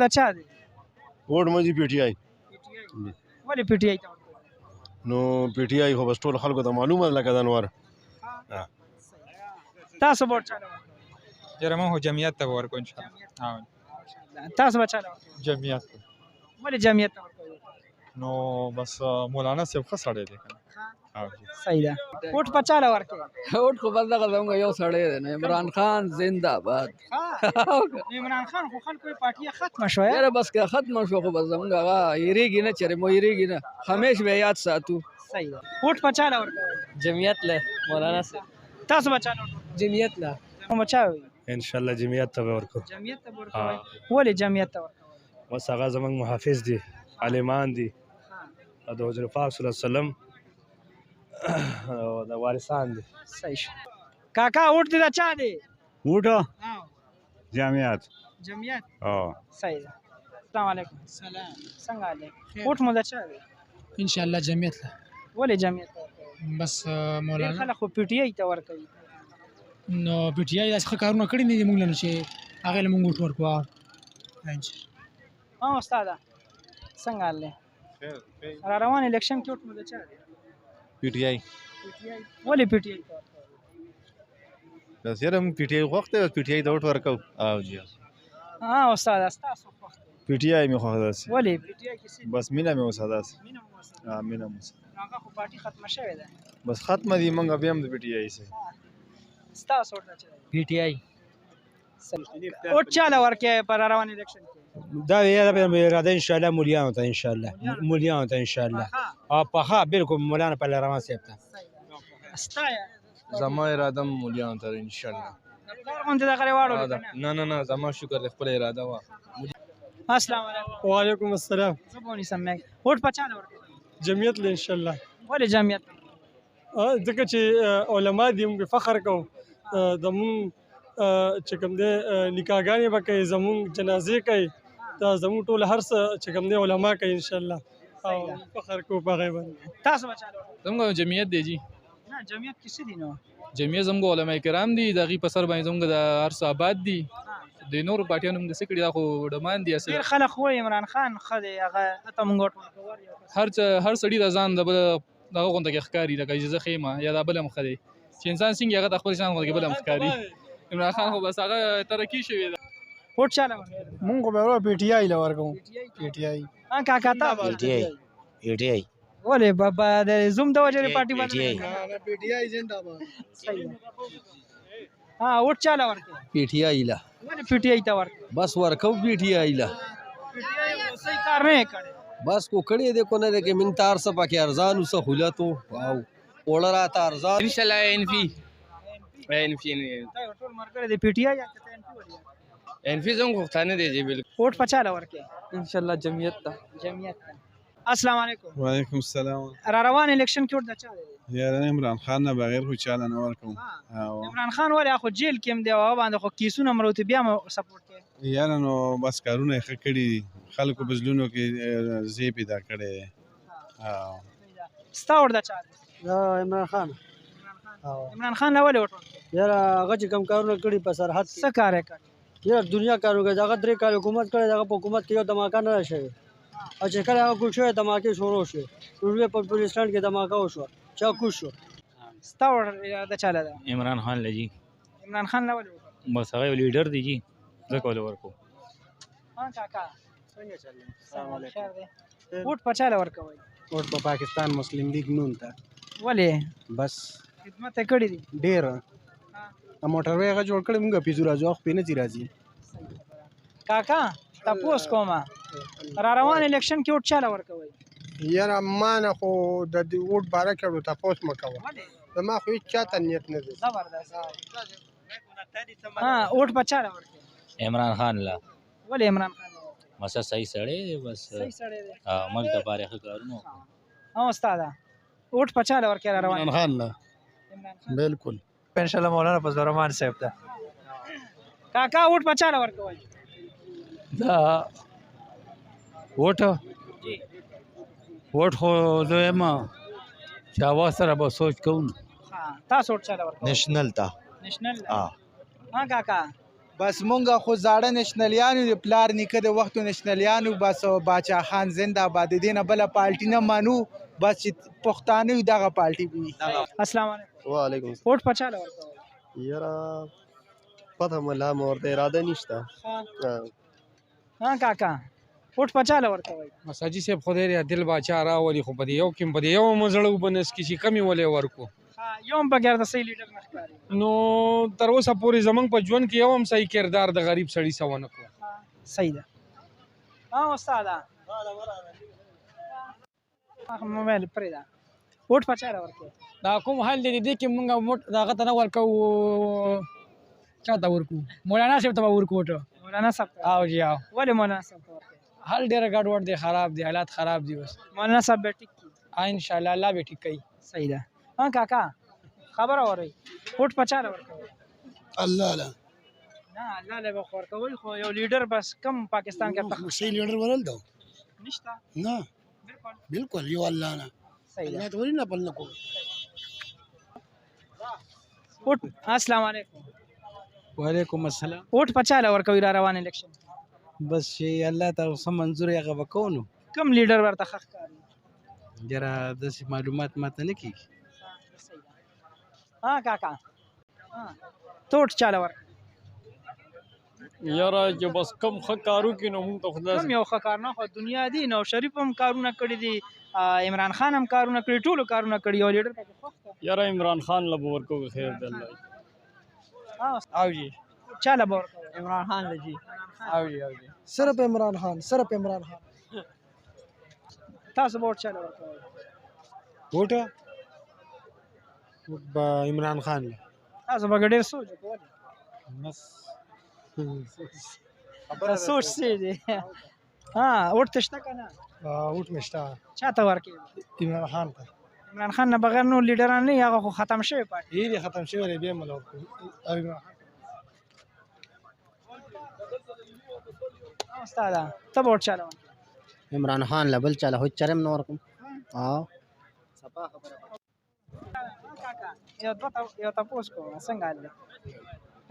دا چا دی ووټ مې پی ټی آی ولې پی ټی آی ته نو پی ټی آی خو بس ټول خلکو ته معلومه ده لکه د انور تاسو ووټ چاله یاره ما خو جمعیت ته به ورکوو انشاءالله تاسو به چاله جمعیت ته ولې جمعیت ته ورکوئ نو بس مولانا صاحب ښه سړی دی که نه صحیح ده ووټ په چاله ورکوئ ووټ خو بس دغه زموږ یو سړی دی نو عمران خان زنده باد عمران خان خو خلکو یې پارټي ختمه شوه یاره بس که ختمه شو خو بس زموږ هغه هېرېږي نه چېرې مو هېرېږي نه همیش به یاد ساتو صحیح ده ووټ په چاله ورکوئ جمعیت له مولانا صاحب تاسو به چاله جمعیت له کوم چا وي انشاءالله جمعیت ته به ورکوو جمعیت ته ورکوئ ولې جمعیت ته ورکوئ بس هغه زموږ محافظ دي عالمان دي د حضور پاک صلی الله علیه وسلم او د وارثان دي صحیح شو کاکا ووټ دې دا چا دی ووټ جمعیت جمعیت صحیح ده السلام علیکم سلام څنګه حال دی ووټ مو دا چا دی انشاءالله جمعیت له ولې جمعیت ته ورکوئ بس ډېر مولانا خلک خو پی ټی آی ته ورکوي نو پی ټی آی داسې ښه کارونه کړي نه دي موږ له نو چې هغې له موږ ووټ ورکړو استاده څنګه حال دی را روان الیکشن کې ووټ مو دا چا دی پی ټی آی ولې پی ټی آی ته ورکوئ بس یاره موږ پی ټی آی خوښ دی بس پی ټی آی ته ووټ ورکوو جی استاده ستاسو خوښ دی پی ټی آی مې خوښ داسې ولې پی ټی آی کې څه بس مینه مې اوسه داسې مینه مو ورسره مینه مو اوسه هغه خو پارټي ختمه شوې ده بس ختمه دي موږ بیا هم د پی ټی آی سه ستاسو ووټ دا چا دی پی ټی آی ووټ چاله ورکوئ په را روان الیکشن کې دا اراده انشاءالله مولیانو ته انشاءالله مولیانو ته انشاءالله او پخا بالکل مولانا په روان صاحب ته ستایه زما اراده مولیانو ته انشاءالله پلار غوندې دغه واړو نه زما شکر د خپل اراده وه السلام علیکم وعلیکم السلام زه به ونیسم میک ووټ په چاله ورکوئ جمعیت له انشاءالله ولې جمعیت ځکه چې علما دي موږ فخر کوو زموږ چې کوم دی نکاحګانې به کوي زموږ جنازې کوي دا زموږ ټول هر څه چې کوم دی علما کوي انشاءالله او فخر کوو په هغې باندې تاسو به چاله ورکوئ زموږ جمعیت دی جی نه جمعیت کې څه دي نو جمعیت زموږ علما کرام دي د هغې په سر باندې زموږ د هر څه آباد دي د نورو پارټیانو موږ څه کړي دا خو ډمان دي اصل ډېر خلک وایي عمران خان ښه دی هغه ته موږ ووټ ورکوو هر سړي د ځان د بل دغه غونډه کې ښکاري لکه چې زه ښه یم یا دا بل هم ښه دی چې انسان څنګه هغه د خپل شان غونډه کې بل هم ښکاري عمران خان خو بس هغه ترقي شوې ده ووټ چاله ورکوئ موږ خو به پی ټی آی له ورکوو پی ټی آی کاکا تا پی ټی آی ولې د زوم د وجې پارټي باندې پی ټی آی زنده باد ووټ چاله ورکوئ پی ټی آی له ولې پی ټی آی ته ورکوئ بس ورکوو پی ټی آی له پی ټی آی صحیح کار نه یې کړی بس کو کړی دی کو نه دی که من تار څه پکې ارزان و سهولت و او اوړه راته ارزان انشاءالله انفي ټول ملګري د پی ټی آی انفي زموږ پښتانه دی جی بالکل ووټ په چاله ورکوئ انشاءالله جمعیت ته جمعیت ته السلام علیکم وعلیکم السلام را روان الیکشن کې ووټ د چا دی یاره عمران خان نه بغیر خو چاله نه ورکوم عمران خان ولې خو جیل کې هم دی او هغه باندې خو کیسونه مروته بیا مو سپورټ کوي یاره نو بس کارونه یې ښه کړي دي خلکو په زړونو کې ځای پیدا کړی دی ستا ووټ د چا دی عمران خان عمران خان له ولې ووټ ورکوئ یاره هغه چې کوم کارونه کړي په سرحد څه کار یې کړی یاره دنیا کار وکړي هغه 3 کال حکومت کړی هغه په حکومت کې یو دماکه نه ده شوې او چې کله هغه کوز شوی دماکې شروع شوې روډوې په پولیسټانډ کې دماکه وشوه چا کوز شو ستا ووټ د چا دی عمران خان له جی عمران خان له ولې ووټ بس هغه یو لیډر دی جی ځکه ولې ورکوو کاکا څنګه چل دی ووټ په چاله ورکوئ ووټ په پاکستان مسلم لیگ نون ته ولې بس خدمت یې کړی دی ډېر موټر وی هغه جوړ کړی مونږ پیزو راځو خو پې نه ځي راځي کاکا تپوس کوم را روان الیکشن کې ووټ چاله ورکوئ یاره ما نه خو د دې ووټ باره کې تپوس مه کوه زما خو هېڅ چاته نیت نه دی زبردست ووټ په چاله ورکوئ عمران خان له ولې عمران خان بس صحیح سړی دی بس صحیح سړی دی ملک دپاره ښه کارونه وکړو استاده ووټ په چاله ورکوئ را روان عمران خان له بالکل انشاءالله مولانا فضل الرحمن صاحب ته کاکا ووټ په چاله ورکوئ دا ووټ خو زه یم چې هوا سره به سوچ کوو تاسو ووټ چاله ورکوئ نیشنل ته نیشنل کاکا بس مونږ خو زاړه نشنلیانو د پلار نیکه د وختو نشنلیانو بس باچا خان زنده باد د دې نه بله پالټي نه منو بس چې پښتانه یو دغه پالټي وي. السلام علیکم. وعلیکم ووټ په چا له ورکوئ؟ یاره پته مله مې ورته اراده نشته. ها کاکا ووټ په چا له ورکوئ؟ مساجي صاحب خدای دې دل باچا راولي خو په دې یو کې په دې یو مزړه وبنس کې چې کمی ولې ورکو یو هم پکې راته صحیح لیډر نه ښکاري. نو تر اوسه پورې زمونږ په ژوند کې یو هم صحیح کردار د غریب سړي څه ونه کړو. صحیح ده. استاده موبایل پرېږده. ووټ په چا له ورکوئ؟ دا کوم حل دی دې کې مونږ ووټ دغه ته نه ورکوو چا ته ورکو مولانا صاحب ته به ورکو ووټ. مولانا صاحب ته؟ او جی او. ولې مولانا صاحب ته ورکوئ؟ حل ډېره ګډوډ دی خراب دی حالات خراب دي اوس. مولانا صاحب به ټیک کړي انشاءالله الله به ټیک کوي. صحیح ده. کاکا خبره اورئ ووټ په چا له ورکوئ؟ الله له نه الله له به خو ورکوئ خو یو لیډر بس کم پاکستان کې صحیح لیډر ورل دو نشته نه بالکل یو الله نه صحیح الله ده. ته ولې نه بل نه کوو. ووټ السلام علیکم. وعلیکم السلام. ووټ په چا له ورکوئ را روان الیکشن؟ بس چې الله ته څه منظور یې هغه به کوو نو. کم لیډر ورته ښه ښکاري؟ جره داسې معلومات ماته نه کېږي. کاکا ته ووټ چا له ورکوئ؟ یاره چې بس کم ښه کار وکړي نو موږ ته خو کم یو ښه کار نه خو دنیا دی نو شریف هم کارونه کړي دي عمران خان هم کارونه کړي ټولو کارونه کړي یو لیډر پکې خوښ ده. یاره عمران خان له به ورکوو خیر دی الله. او جی چا له به ورکوئ؟ عمران خان له جی او جی او جی صرف عمران خان تاسو به ووټ چا له ورکوئ؟ ووټ به عمران خان له. تاسو به ډېر سوچ وکړئ. بس سوچ څه دی؟ ووټ ته شته که نه؟ ووټ مې شته. چا ته ورکوئ؟ عمران خان ته. عمران خان نه بغیر نور لیډران نه هغه خو ختم شوی پاتې. یې دې ختم شوی دی بیا مله ورکوو. استاده ته به ووټ چا له ورکوئ؟ عمران خان له بل چا له هېڅ چرم نه ورکوم. یو تپوس کوم څنګه حال دی؟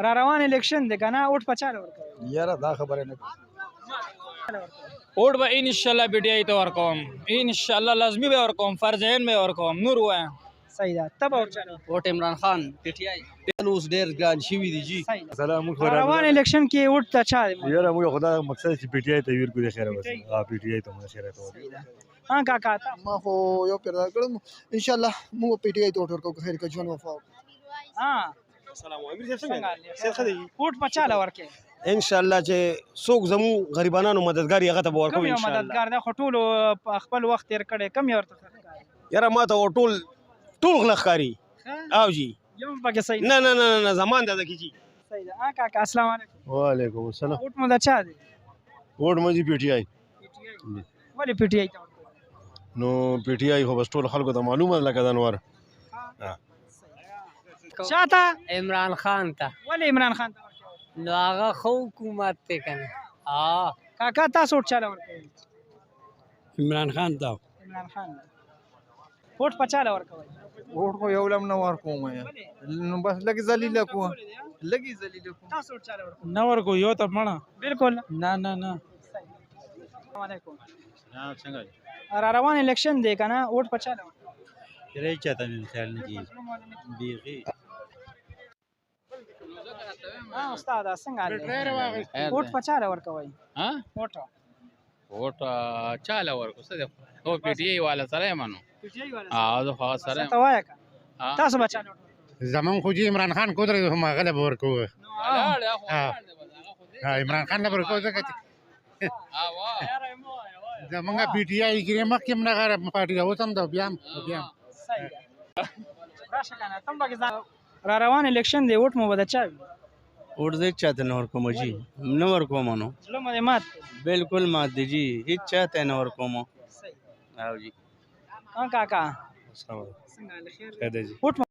را روان الیکشن دی که نه ووټ په چا له ورکوئ؟ یاره دا خبره نه ووټ به انشاءالله بي ټي آی ته ورکوم انشاءالله لازمي به ورکوم فرض عین به ورکوم نور وایم. صحیح ده. ته به ووټ چا له ورکوئ؟ ووټ عمران خان پی ټي آی. اوس ډېر ګران شوي دي جی. سلام را روان الیکشن کې ووټ ته چا دی؟ یاره موږ خدا مقصد چې پی ټی آی ته ورکو د خیره بس پی ټی آی ته موږ خیره ته کاکا ما خو یو پیدا کړم ان شاء الله موږ پی ټی آی ته ووټ ورکوو که خیر که ژوند وفا وکړو. ووټ په چا له ورکوئ؟ ان شاء الله چې څوک زموږ غریبانو مددګار هغه ته به ورکوو کوم یو ان شاء الله. مددګار دی خو ټولو خپل وخت تېر کړی کوم یو ورته ښه ښکاري؟ یاره ما ته ټول غله ښکاري. او جی یو هم پکې صحیح نه نه نه نه زمان دادا کی جی. صحیح ده. کاکا السلام علیکم. وعلیکم السلام. ووټ مو د چا دی؟ ووټ مې پی ټی آی. ولې پی ټي آی ته ورکوئ؟ نو پی ټی آی خو بس ټول خلکو ته معلومه ده لکه د انوار. چا ته؟ عمران خان ته. ولې عمران خان ته ورکوئ؟ نو هغه ښه حکومت دی که نه. کاکا تاسو ووټ چا له ورکوئ؟ عمران خان ته. عمران خان ووټ په چا له ورکوئ؟ ووټ خو یو لم نه ورکوم نو بس لږ ذلیله کوو لږې ذلیله کوو. تاسو ووټ چا له ورکوئ؟ نه ورکو یو ته مړه بالکل نه نه نه. السلام علیکم. را روان الیکشن دی که نه ووټ په چا له ورکوئ؟ هیڅ چاته مې خیال نه کېږي بیخي. استاده څنګه حال دی؟ ووټ په چا له ورکوئ؟ ووټ چا له ورکو څه دی خو پی ټي آی والا سره یې منو. پی ټي آی والا زه خو هغه سره یم. ته وایه که تاسو به چا له ورکوئ؟ زمون خو جی عمران خان قدرت هم هغه له به ورکوو. عمران خان له به ورکوو ځکه چې زمونږ پی ټي آی کې مخکې هم دغه پارټي ده اوس هم ده بیا هم صحیح ده. راشه که نه تم پکې را روان الیکشن دی ووټ مو به د چا وي؟ ووټ زه هېڅ چاته نه ورکوم جی نه ورکوم نو زړه مو دې مات دی؟ بالکل مات دی جی هېڅ چاته نه ورکوم. صحیح. او جی کاکا السلام علیکم. څنګه حال خیر؟ خیر دی جی. ووټ